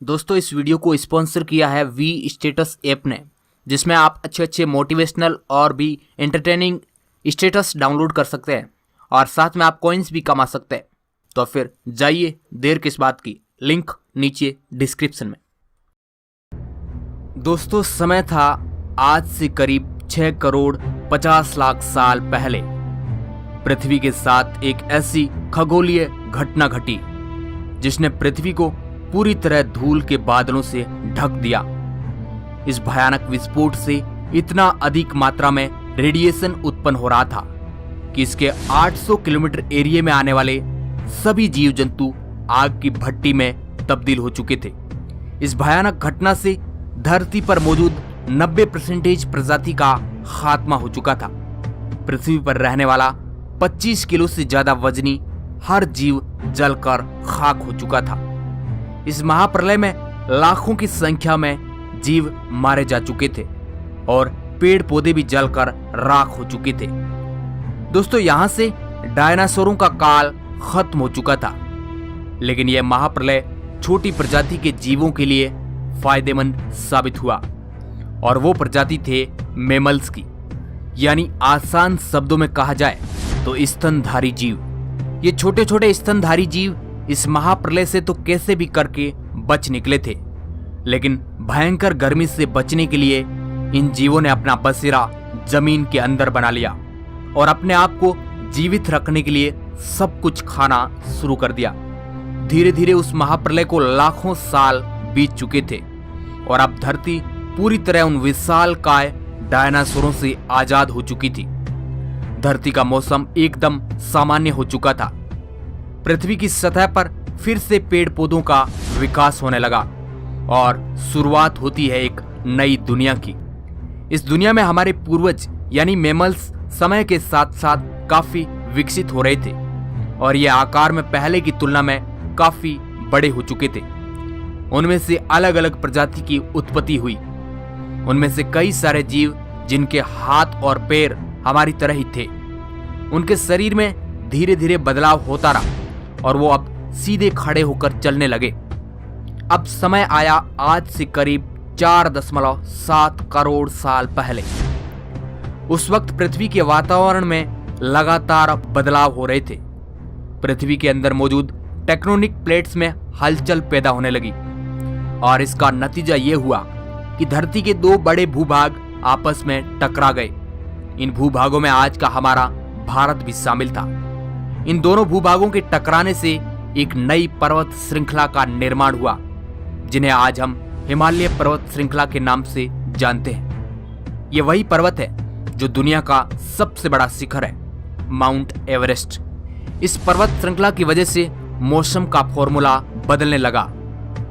दोस्तों इस वीडियो को स्पॉन्सर किया है वी स्टेटस ऐप ने, जिसमें आप अच्छे अच्छे मोटिवेशनल और भी एंटरटेनिंग स्टेटस डाउनलोड कर सकते हैं और साथ में आप कॉइन्स भी कमा सकते हैं। तो फिर जाइए, देर किस बात की, लिंक नीचे डिस्क्रिप्शन में। दोस्तों समय था आज से करीब 6 करोड़ 50 लाख साल पहले। पृथ्वी के साथ एक ऐसी खगोलीय घटना घटी जिसने पृथ्वी को पूरी तरह धूल के बादलों से ढक दिया। इस भयानक विस्फोट से इतना अधिक मात्रा में रेडिएशन उत्पन्न हो रहा था कि इसके 800 किलोमीटर एरिया में आने वाले सभी जीव जंतु आग की भट्टी में तब्दील हो चुके थे। इस भयानक घटना से धरती पर मौजूद 90% प्रजाति का खात्मा हो चुका था। पृथ्वी पर रहने वाला 25 किलो से ज्यादा वजनी हर जीव जलकर खाक हो चुका था। इस महाप्रलय में लाखों की संख्या में जीव मारे जा चुके थे और पेड़ पौधे भी जलकर राख हो चुके थे। दोस्तों यहां से डायनासोरों का काल खत्म हो चुका था, लेकिन यह महाप्रलय छोटी प्रजाति के जीवों के लिए फायदेमंद साबित हुआ और वो प्रजाति थे मैमल्स की, यानी आसान शब्दों में कहा जाए तो स्तनधारी जीव। ये छोटे छोटे स्तनधारी जीव इस महाप्रलय से तो कैसे भी करके बच निकले थे, लेकिन भयंकर गर्मी से बचने के लिए इन जीवों ने अपना बसेरा जमीन के अंदर बना लिया और अपने आप को जीवित रखने के लिए सब कुछ खाना शुरू कर दिया। धीरे धीरे उस महाप्रलय को लाखों साल बीत चुके थे और अब धरती पूरी तरह उन विशालकाय डायनासोरों से आजाद हो चुकी थी। धरती का मौसम एकदम सामान्य हो चुका था। पृथ्वी की सतह पर फिर से पेड़ पौधों का विकास होने लगा और शुरुआत होती है एक नई दुनिया की। इस दुनिया में हमारे पूर्वज यानी मैमल्स समय के साथ साथ काफी विकसित हो रहे थे और ये आकार में पहले की तुलना में काफी बड़े हो चुके थे। उनमें से अलग अलग प्रजाति की उत्पत्ति हुई। उनमें से कई सारे जीव जिनके हाथ और पैर हमारी तरह ही थे, उनके शरीर में धीरे धीरे बदलाव होता रहा और वो अब सीधे खड़े होकर चलने लगे। अब समय आया आज से करीब 4.7 करोड़ साल पहले। उस वक्त पृथ्वी के वातावरण में लगातार बदलाव हो रहे थे। पृथ्वी के अंदर मौजूद टेक्टोनिक प्लेट्स में हलचल पैदा होने लगी और इसका नतीजा ये हुआ कि धरती के 2 बड़े भूभाग आपस में टकरा गए। इन भूभागों में आज का हमारा भारत भी शामिल था। इन दोनों भूभागों के टकराने से एक नई पर्वत श्रृंखला का निर्माण हुआ, जिन्हें आज हम हिमालय पर्वत श्रृंखला के नाम से जानते हैं। ये वही पर्वत है जो दुनिया का सबसे बड़ा शिखर है, माउंट एवरेस्ट। इस पर्वत श्रृंखला की वजह से मौसम का फॉर्मूला बदलने लगा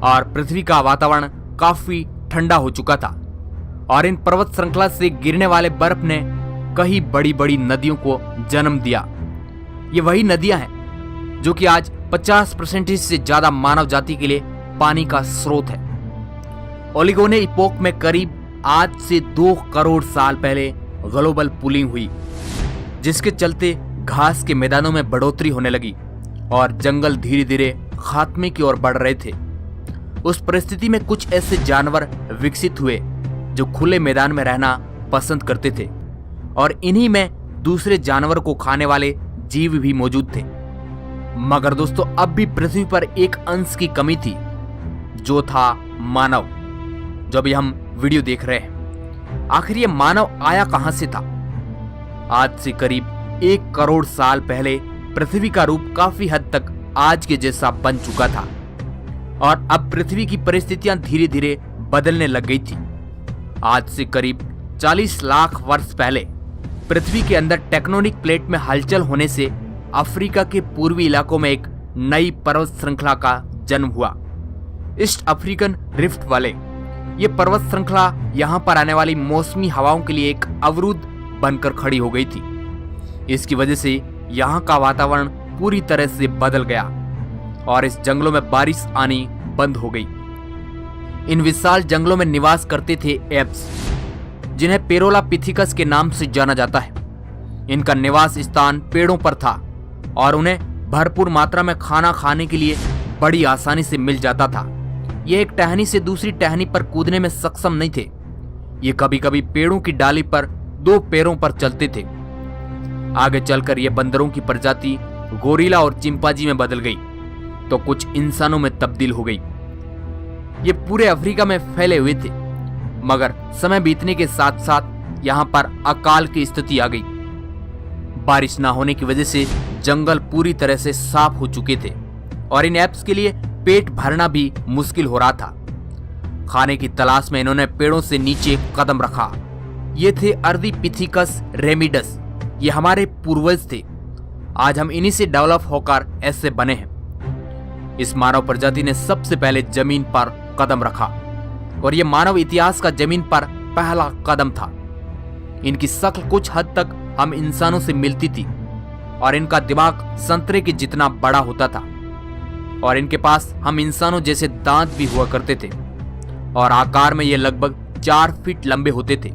और पृथ्वी का वातावरण काफी ठंडा हो चुका था और इन पर्वत श्रृंखला से गिरने वाले बर्फ ने कई बड़ी बड़ी नदियों को जन्म दिया। ये वही नदियां हैं जो कि आज 50% से ज्यादा मानव जाति के लिए पानी का स्रोत है। ओलिगोने इपोक में करीब आज से 2 करोड़ साल पहले ग्लोबल कूलिंग हुई, जिसके चलते घास के मैदानों में बढ़ोतरी होने लगी और जंगल धीरे धीरे खात्मे की ओर बढ़ रहे थे। उस परिस्थिति में कुछ ऐसे जानवर विकसित हुए जो खुले मैदान में रहना पसंद करते थे और इन्हीं में दूसरे जानवर को खाने वाले जीव भी मौजूद थे। मगर दोस्तों अब भी पृथ्वी पर एक अंश की कमी थी, जो था मानव, जो अभी हम वीडियो देख रहे हैं। आखिर ये मानव आया कहां से था? आज से करीब 1 करोड़ साल पहले पृथ्वी का रूप काफी हद तक आज के जैसा बन चुका था और अब पृथ्वी की परिस्थितियां धीरे धीरे बदलने लग गई थी। आज से करीब 40 लाख वर्ष पहले पृथ्वी के अंदर टेक्टोनिक प्लेट में हलचल होने से अफ्रीका के पूर्वी इलाकों में एक नई पर्वत श्रृंखला का जन्म हुआ, ईस्ट अफ्रीकन रिफ्ट वाले। ये पर्वत श्रृंखला यहाँ पर आने वाली मौसमी हवाओं के लिए एक अवरुद्ध बनकर खड़ी हो गई थी। इसकी वजह से यहाँ का वातावरण पूरी तरह से बदल गया और इस जंगलों में बारिश आनी बंद हो गई। इन विशाल जंगलों में निवास करते थे एप्स, जिन्हें पेरोला पिथिकस के नाम से जाना जाता है। इनका निवास स्थान पेड़ों पर था और उन्हें भरपूर मात्रा में खाना खाने के लिए बड़ी आसानी से मिल जाता था। ये एक टहनी से दूसरी टहनी पर कूदने में सक्षम नहीं थे। ये कभी कभी पेड़ों की डाली पर 2 पैरों पर चलते थे। आगे चलकर ये बंदरों की प्रजाति गोरिल्ला और चिंपांजी में बदल गई तो कुछ इंसानों में तब्दील हो गई। ये पूरे अफ्रीका में फैले हुए थे, मगर समय बीतने के साथ साथ यहाँ पर अकाल की स्थिति आ गई। बारिश ना होने की वजह से जंगल पूरी तरह से साफ हो चुके थे और इन एप्स के लिए पेट भरना भी मुश्किल हो रहा था। खाने की तलाश में इन्होंने पेड़ों से नीचे कदम रखा। ये थे अर्धीपिथिकस रेमिडस। ये हमारे पूर्वज थे। आज हम इन्हीं से डेवलप होकर ऐसे बने हैं। इस मानव प्रजाति ने सबसे पहले जमीन पर कदम रखा और यह मानव इतिहास का जमीन पर पहला कदम था। इनकी शक्ल कुछ हद तक हम इंसानों से मिलती थी और इनका दिमाग संतरे के जितना बड़ा होता था और इनके पास हम इंसानों जैसे दांत भी हुआ करते थे और आकार में ये लगभग 4 फीट लंबे होते थे।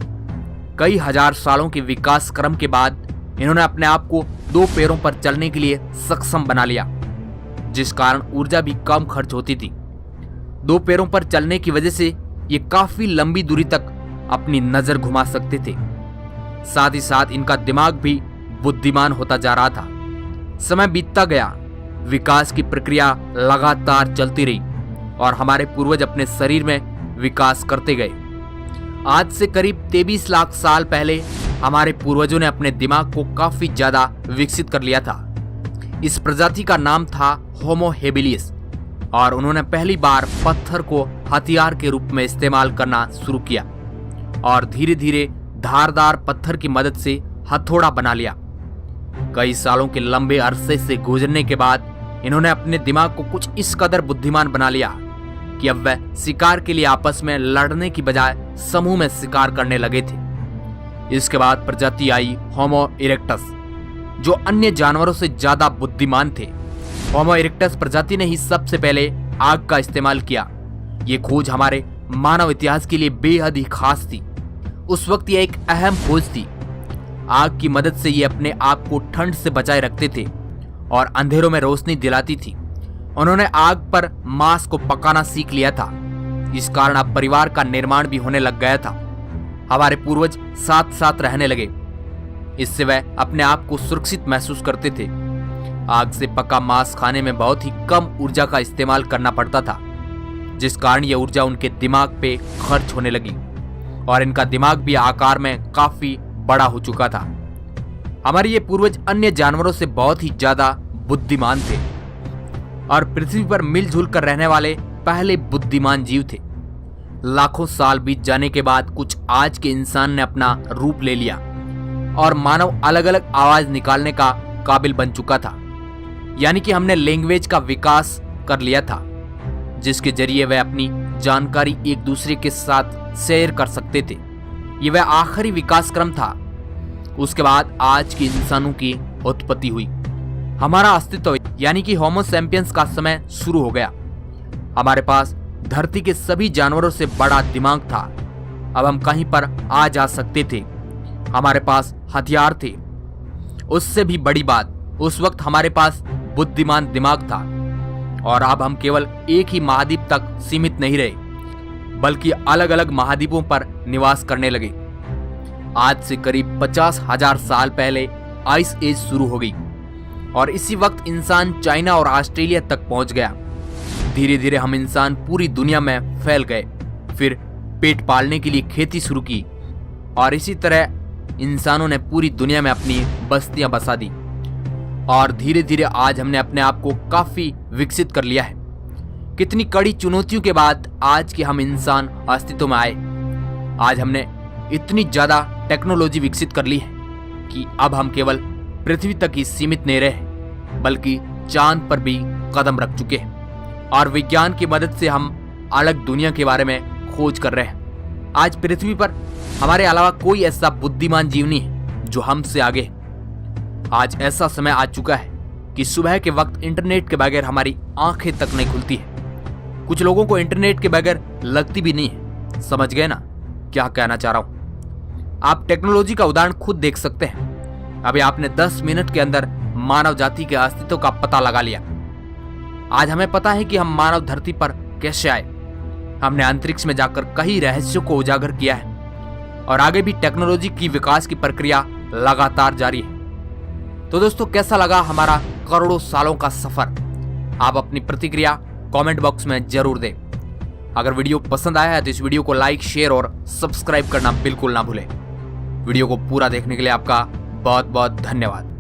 कई हजार सालों के विकास क्रम के बाद इन्होंने अपने आप को 2 पैरों पर चलने के लिए सक्षम बना लिया, जिस कारण ऊर्जा भी कम खर्च होती थी। 2 पैरों पर चलने की वजह से ये काफी लंबी दूरी तक अपनी नजर घुमा सकते थे। साथ ही साथ इनका दिमाग भी बुद्धिमान होता जा रहा था। समय बीतता गया, विकास की प्रक्रिया लगातार चलती रही और हमारे पूर्वज अपने शरीर में विकास करते गए। आज से करीब 23 लाख साल पहले हमारे पूर्वजों ने अपने दिमाग को काफी ज्यादा विकसित कर लिया था। इस प्रजाति का नाम था होमो हेबिलिस और उन्होंने पहली बार पत्थर को हथियार के रूप में इस्तेमाल करना शुरू किया और धीरे धीरे धारदार पत्थर की मदद से हथौड़ा बना लिया। कई सालों के लंबे अरसे से गुजरने के बाद इन्होंने अपने दिमाग को कुछ इस कदर बुद्धिमान बना लिया कि अब वह शिकार के लिए आपस में लड़ने की बजाय समूह में शिकार करने लगे थे। इसके बाद प्रजाति आई होमो इरेक्टस, जो अन्य जानवरों से ज्यादा बुद्धिमान थे। होमो इरेक्टस प्रजाति ने ही सबसे पहले आग का इस्तेमाल किया। ये खोज हमारे मानव इतिहास के लिए बेहद ही खास थी। उस वक्त यह एक अहम खोज थी। आग की मदद से ये अपने आप को ठंड से बचाए रखते थे और अंधेरों में रोशनी दिलाती थी। उन्होंने आग पर मांस को पकाना सीख लिया था। इस कारण अब परिवार का निर्माण भी होने लग गया था। हमारे पूर्वज साथ साथ रहने लगे। इससे वह अपने आप को सुरक्षित महसूस करते थे। आग से पका मांस खाने में बहुत ही कम ऊर्जा का इस्तेमाल करना पड़ता था, जिस कारण यह ऊर्जा उनके दिमाग पे खर्च होने लगी और इनका दिमाग भी आकार में काफी बड़ा हो चुका था। हमारे ये पूर्वज अन्य जानवरों से बहुत ही ज्यादा बुद्धिमान थे और पृथ्वी पर मिलजुल कर रहने वाले पहले बुद्धिमान जीव थे। लाखों साल बीत जाने के बाद कुछ आज के इंसान ने अपना रूप ले लिया और मानव अलग अलग आवाज निकालने का काबिल बन चुका था। यानी कि हमने लैंग्वेज का विकास कर लिया था, जिसके जरिए वह अपनी जानकारी एक दूसरे के साथ शेयर कर सकते थे। यह वह आखिरी विकास क्रम था। उसके बाद आज के इंसानों की उत्पत्ति हुई। हमारा अस्तित्व यानी कि होमो सैपियंस का समय शुरू हो गया। हमारे पास धरती के सभी जानवरों से बड़ा दिमाग था। अब हम कहीं पर आ जा सकते थे। हमारे पास हथियार थे। उससे भी बड़ी बात, उस वक्त हमारे पास बुद्धिमान दिमाग था और अब हम केवल एक ही महाद्वीप तक सीमित नहीं रहे, बल्कि अलग अलग महाद्वीपों पर निवास करने लगे। आज से करीब 50,000 साल पहले आइस एज शुरू हो गई और इसी वक्त इंसान चाइना और ऑस्ट्रेलिया तक पहुंच गया। धीरे धीरे हम इंसान पूरी दुनिया में फैल गए, फिर पेट पालने के लिए खेती शुरू की और इसी तरह इंसानों ने पूरी दुनिया में अपनी बस्तियां बसा दी और धीरे धीरे आज हमने अपने आप को काफी विकसित कर लिया है। कितनी कड़ी चुनौतियों के बाद आज के हम इंसान अस्तित्व में आए। आज हमने इतनी ज्यादा टेक्नोलॉजी विकसित कर ली है कि अब हम केवल पृथ्वी तक ही सीमित नहीं रहे, बल्कि चांद पर भी कदम रख चुके हैं और विज्ञान की मदद से हम अलग दुनिया के बारे में खोज कर रहे हैं। आज पृथ्वी पर हमारे अलावा कोई ऐसा बुद्धिमान जीव नहीं है जो हमसे आगे है। आज ऐसा समय आ चुका है कि सुबह के वक्त इंटरनेट के बगैर हमारी आंखें तक नहीं खुलती है। कुछ लोगों को इंटरनेट के बगैर लगती भी नहीं है। समझ गए ना क्या कहना चाह रहा हूं? आप टेक्नोलॉजी का उदाहरण खुद देख सकते हैं। अभी आपने 10 मिनट के अंदर मानव जाति के अस्तित्व का पता लगा लिया। आज हमें पता है कि हम मानव धरती पर कैसे आए हमने अंतरिक्ष में जाकर कई रहस्यों को उजागर किया है और आगे भी टेक्नोलॉजी की विकास की प्रक्रिया लगातार जारी है। तो दोस्तों, कैसा लगा हमारा करोड़ों सालों का सफर? आप अपनी प्रतिक्रिया कमेंट बॉक्स में जरूर दें। अगर वीडियो पसंद आया है तो इस वीडियो को लाइक, शेयर और सब्सक्राइब करना बिल्कुल ना भूलें। वीडियो को पूरा देखने के लिए आपका बहुत बहुत धन्यवाद।